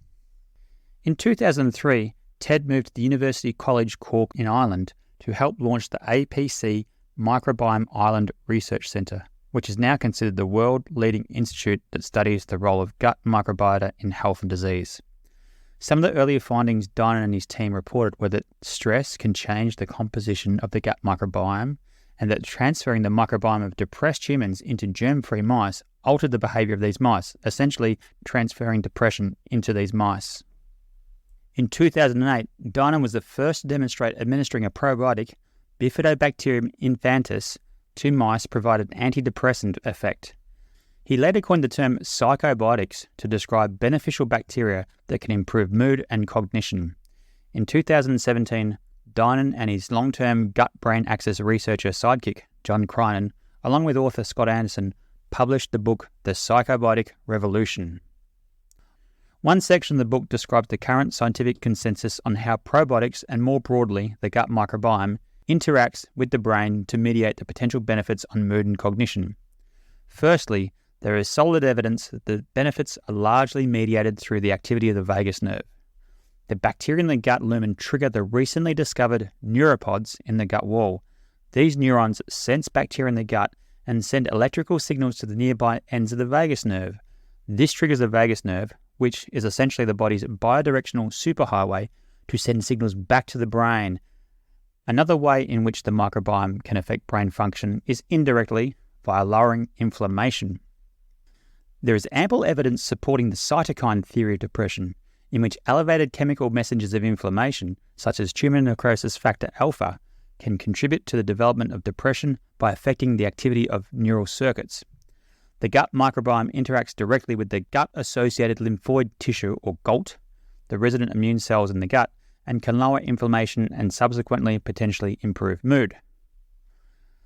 In 2003, Ted moved to the University College Cork in Ireland to help launch the APC Microbiome Ireland Research Centre, which is now considered the world-leading institute that studies the role of gut microbiota in health and disease. Some of the earlier findings Dinan and his team reported were that stress can change the composition of the gut microbiome, and that transferring the microbiome of depressed humans into germ-free mice altered the behaviour of these mice, essentially transferring depression into these mice. In 2008, Dinan was the first to demonstrate administering a probiotic, Bifidobacterium infantis, to mice provided an antidepressant effect. He later coined the term psychobiotics to describe beneficial bacteria that can improve mood and cognition. In 2017, Dinan and his long-term gut-brain axis researcher sidekick, John Crinan, along with author Scott Anderson, published the book The Psychobiotic Revolution. One section of the book describes the current scientific consensus on how probiotics and more broadly the gut microbiome interacts with the brain to mediate the potential benefits on mood and cognition. Firstly, there is solid evidence that the benefits are largely mediated through the activity of the vagus nerve. The bacteria in the gut lumen trigger the recently discovered neuropods in the gut wall. These neurons sense bacteria in the gut and send electrical signals to the nearby ends of the vagus nerve. This triggers the vagus nerve, which is essentially the body's bidirectional superhighway, to send signals back to the brain. Another way in which the microbiome can affect brain function is indirectly via lowering inflammation. There is ample evidence supporting the cytokine theory of depression, in which elevated chemical messengers of inflammation, such as tumor necrosis factor alpha, can contribute to the development of depression by affecting the activity of neural circuits. The gut microbiome interacts directly with the gut-associated lymphoid tissue, or GALT, the resident immune cells in the gut, and can lower inflammation and subsequently potentially improve mood.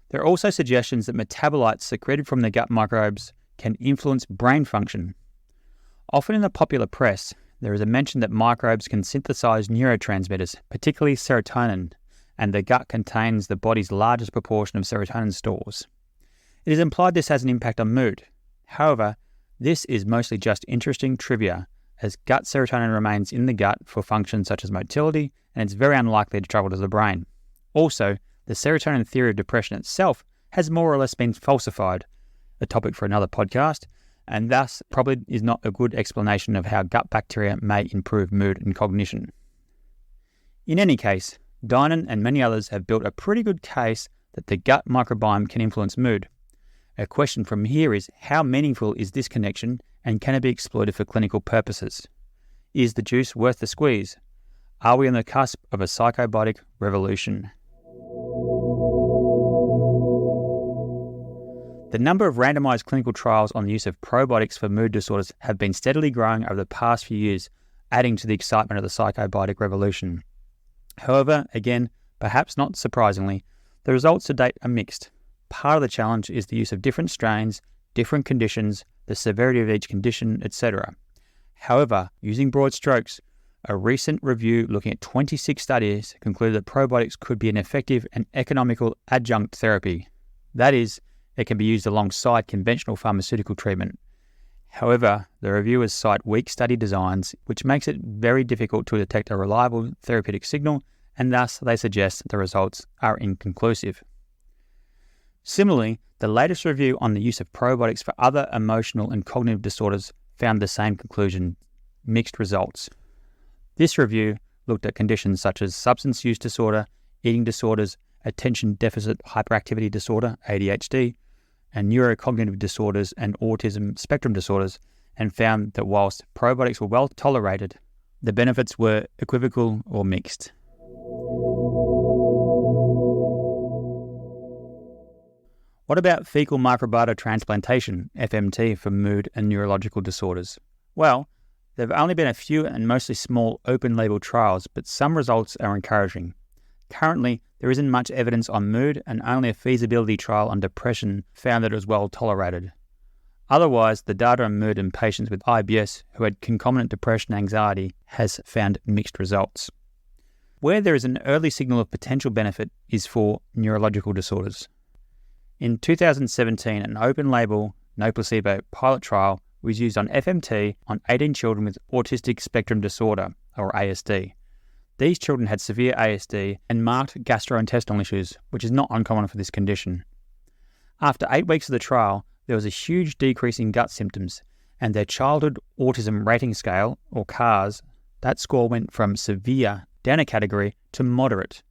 There are also suggestions that metabolites secreted from the gut microbes can influence brain function. Often in the popular press, there is a mention that microbes can synthesize neurotransmitters, particularly serotonin, and the gut contains the body's largest proportion of serotonin stores. It is implied this has an impact on mood. However, this is mostly just interesting trivia, as gut serotonin remains in the gut for functions such as motility, and it's very unlikely to travel to the brain. Also, the serotonin theory of depression itself has more or less been falsified, a topic for another podcast, and thus probably is not a good explanation of how gut bacteria may improve mood and cognition. In any case, Dinan and many others have built a pretty good case that the gut microbiome can influence mood. A question from here is, how meaningful is this connection, and can it be exploited for clinical purposes? Is the juice worth the squeeze? Are we on the cusp of a psychobiotic revolution? The number of randomized clinical trials on the use of probiotics for mood disorders have been steadily growing over the past few years, adding to the excitement of the psychobiotic revolution. However, again, perhaps not surprisingly, the results to date are mixed. Part of the challenge is the use of different strains, different conditions, the severity of each condition, etc. However, using broad strokes, a recent review looking at 26 studies concluded that probiotics could be an effective and economical adjunct therapy. That is, it can be used alongside conventional pharmaceutical treatment. However, the reviewers cite weak study designs, which makes it very difficult to detect a reliable therapeutic signal, and thus they suggest the results are inconclusive. Similarly, the latest review on the use of probiotics for other emotional and cognitive disorders found the same conclusion: mixed results. This review looked at conditions such as substance use disorder, eating disorders, attention deficit hyperactivity disorder, ADHD, and neurocognitive disorders and autism spectrum disorders, and found that whilst probiotics were well tolerated, the benefits were equivocal or mixed. What about fecal microbiota transplantation, FMT, for mood and neurological disorders? Well, there have only been a few and mostly small open-label trials, but some results are encouraging. Currently, there isn't much evidence on mood, and only a feasibility trial on depression found that it was well tolerated. Otherwise, the data on mood in patients with IBS who had concomitant depression and anxiety has found mixed results. Where there is an early signal of potential benefit is for neurological disorders. In 2017, an open-label, no placebo pilot trial was used on FMT on 18 children with autistic spectrum disorder, or ASD. These children had severe ASD and marked gastrointestinal issues, which is not uncommon for this condition. After 8 weeks of the trial, there was a huge decrease in gut symptoms, and their Childhood Autism Rating Scale, or CARS, that score went from severe, down a category, to moderate.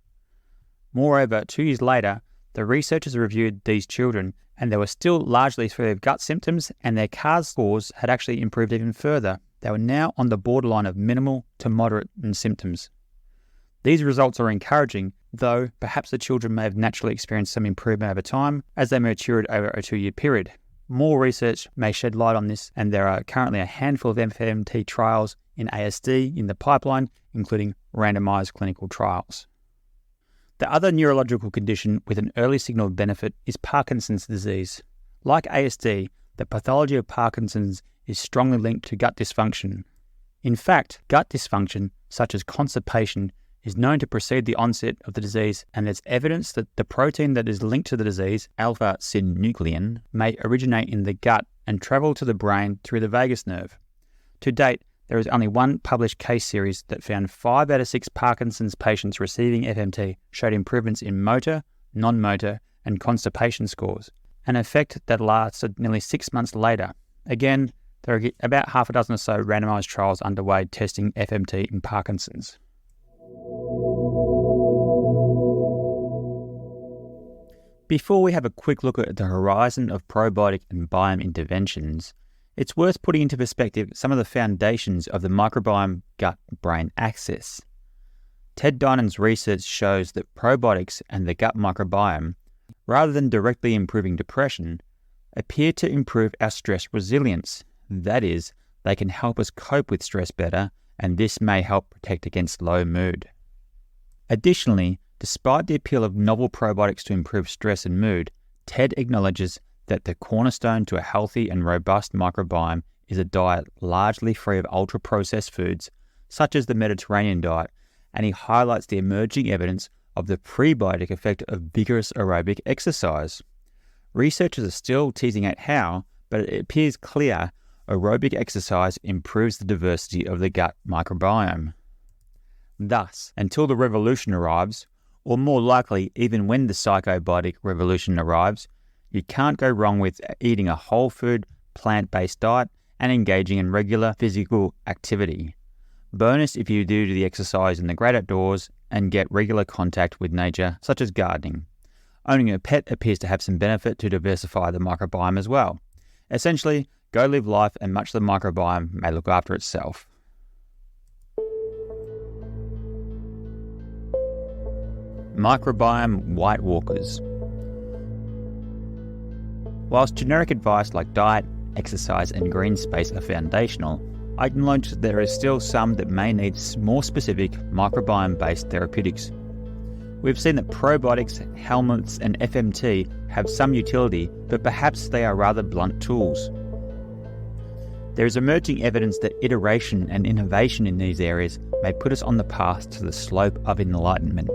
Moreover, 2 years later, the researchers reviewed these children, and they were still largely free of gut symptoms, and their CARS scores had actually improved even further. They were now on the borderline of minimal to moderate in symptoms. These results are encouraging, though perhaps the children may have naturally experienced some improvement over time as they matured over a 2-year period. More research may shed light on this, and there are currently a handful of FMT trials in ASD in the pipeline, including randomized clinical trials. The other neurological condition with an early signal of benefit is Parkinson's disease. Like ASD, the pathology of Parkinson's is strongly linked to gut dysfunction. In fact, gut dysfunction, such as constipation, is known to precede the onset of the disease, and there's evidence that the protein that is linked to the disease, alpha-synuclein, may originate in the gut and travel to the brain through the vagus nerve. To date, there is only one published case series that found 5 out of 6 Parkinson's patients receiving FMT showed improvements in motor, non-motor, and constipation scores, an effect that lasted nearly 6 months later. Again, there are about half a dozen or so randomized trials underway testing FMT in Parkinson's. Before we have a quick look at the horizon of probiotic and biome interventions, it's worth putting into perspective some of the foundations of the microbiome gut-brain axis. Ted Dinan's research shows that probiotics and the gut microbiome, rather than directly improving depression, appear to improve our stress resilience. That is, they can help us cope with stress better, and this may help protect against low mood. Additionally, despite the appeal of novel probiotics to improve stress and mood, Ted acknowledges that the cornerstone to a healthy and robust microbiome is a diet largely free of ultra-processed foods, such as the Mediterranean diet, and he highlights the emerging evidence of the prebiotic effect of vigorous aerobic exercise. Researchers are still teasing out how, but it appears clear aerobic exercise improves the diversity of the gut microbiome. Thus, until the revolution arrives, or more likely even when the psychobiotic revolution arrives, you can't go wrong with eating a whole food, plant-based diet and engaging in regular physical activity. Bonus if you do the exercise in the great outdoors and get regular contact with nature, such as gardening. Owning a pet appears to have some benefit to diversify the microbiome as well. Essentially, go live life and much of the microbiome may look after itself. Microbiome Whitewalkers. Whilst generic advice like diet, exercise and green space are foundational, I acknowledge that there is still some that may need more specific microbiome-based therapeutics. We've seen that probiotics, Helminths and FMT have some utility, but perhaps they are rather blunt tools. There is emerging evidence that iteration and innovation in these areas may put us on the path to the slope of enlightenment.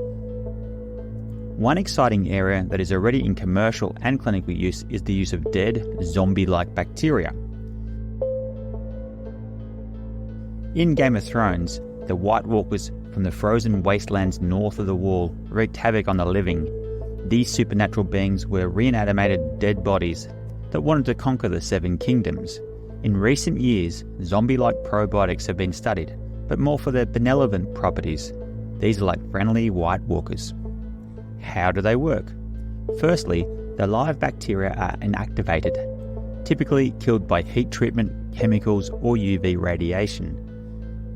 One exciting area that is already in commercial and clinical use is the use of dead, zombie-like bacteria. In Game of Thrones, the Whitewalkers from the frozen wastelands north of the Wall wreaked havoc on the living. These supernatural beings were reanimated dead bodies that wanted to conquer the Seven Kingdoms. In recent years, zombie-like probiotics have been studied, but more for their benevolent properties. These are like friendly Whitewalkers. How do they work? Firstly, the live bacteria are inactivated, typically killed by heat treatment, chemicals, or UV radiation.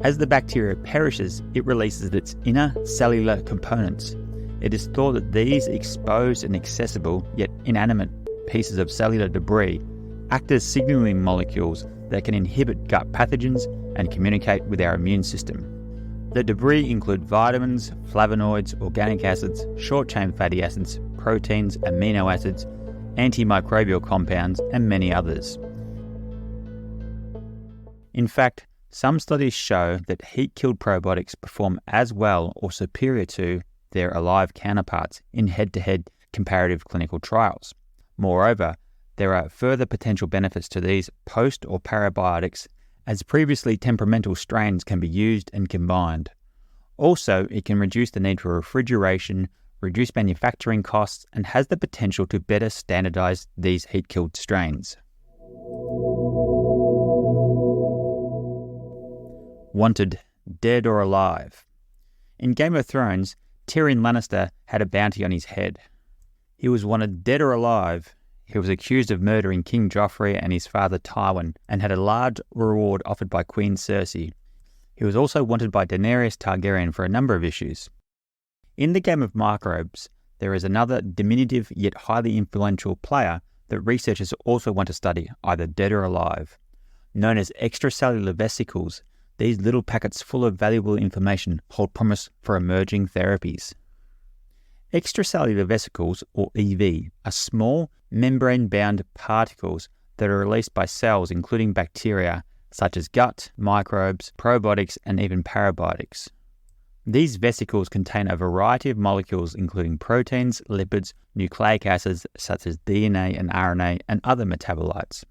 As the bacteria perishes, it releases its inner cellular components. It is thought that these exposed and accessible, yet inanimate pieces of cellular debris act as signaling molecules that can inhibit gut pathogens and communicate with our immune system. The debris include vitamins, flavonoids, organic acids, short-chain fatty acids, proteins, amino acids, antimicrobial compounds, and many others. In fact, some studies show that heat-killed probiotics perform as well or superior to their alive counterparts in head-to-head comparative clinical trials. Moreover, there are further potential benefits to these post- or parabiotics, as previously temperamental strains can be used and combined. Also, it can reduce the need for refrigeration, reduce manufacturing costs, and has the potential to better standardize these heat-killed strains. Wanted, dead or alive. In Game of Thrones, Tyrion Lannister had a bounty on his head. He was wanted dead or alive. He was accused of murdering King Joffrey and his father Tywin, and had a large reward offered by Queen Cersei. He was also wanted by Daenerys Targaryen for a number of issues. In the Game of Microbes, there is another diminutive yet highly influential player that researchers also want to study, either dead or alive. Known as extracellular vesicles, these little packets full of valuable information hold promise for emerging therapies. Extracellular vesicles, or EV, are small, membrane-bound particles that are released by cells including bacteria, such as gut, microbes, probiotics, and even parabiotics. These vesicles contain a variety of molecules including proteins, lipids, nucleic acids such as DNA and RNA, and other metabolites.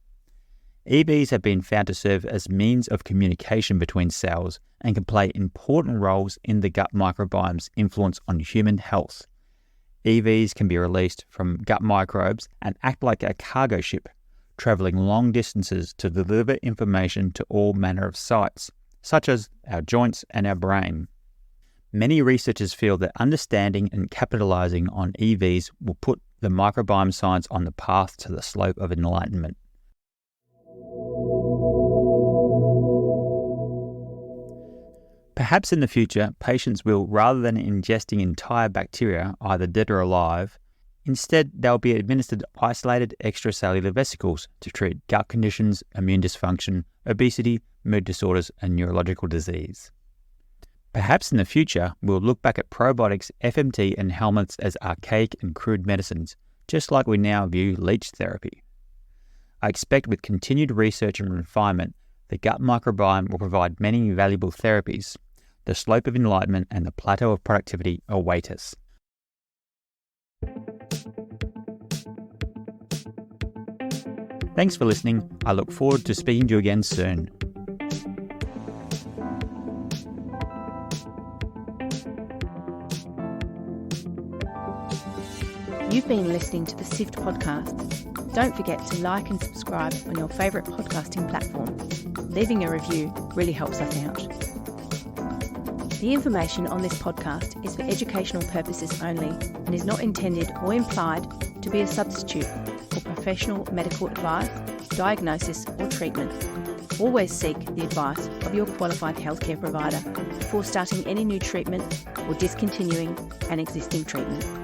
EVs have been found to serve as means of communication between cells and can play important roles in the gut microbiome's influence on human health. EVs can be released from gut microbes and act like a cargo ship, travelling long distances to deliver information to all manner of sites, such as our joints and our brain. Many researchers feel that understanding and capitalising on EVs will put the microbiome science on the path to the slope of enlightenment. Perhaps in the future, patients will, rather than ingesting entire bacteria, either dead or alive, instead they'll be administered isolated extracellular vesicles to treat gut conditions, immune dysfunction, obesity, mood disorders, and neurological disease. Perhaps in the future, we'll look back at probiotics, FMT, and Helminths as archaic and crude medicines, just like we now view leech therapy. I expect with continued research and refinement, the gut microbiome will provide many valuable therapies. The slope of enlightenment and the plateau of productivity await us. Thanks for listening. I look forward to speaking to you again soon. You've been listening to the SIFT podcast. Don't forget to like and subscribe on your favourite podcasting platform. Leaving a review really helps us out. The information on this podcast is for educational purposes only and is not intended or implied to be a substitute for professional medical advice, diagnosis or treatment. Always seek the advice of your qualified healthcare provider before starting any new treatment or discontinuing an existing treatment.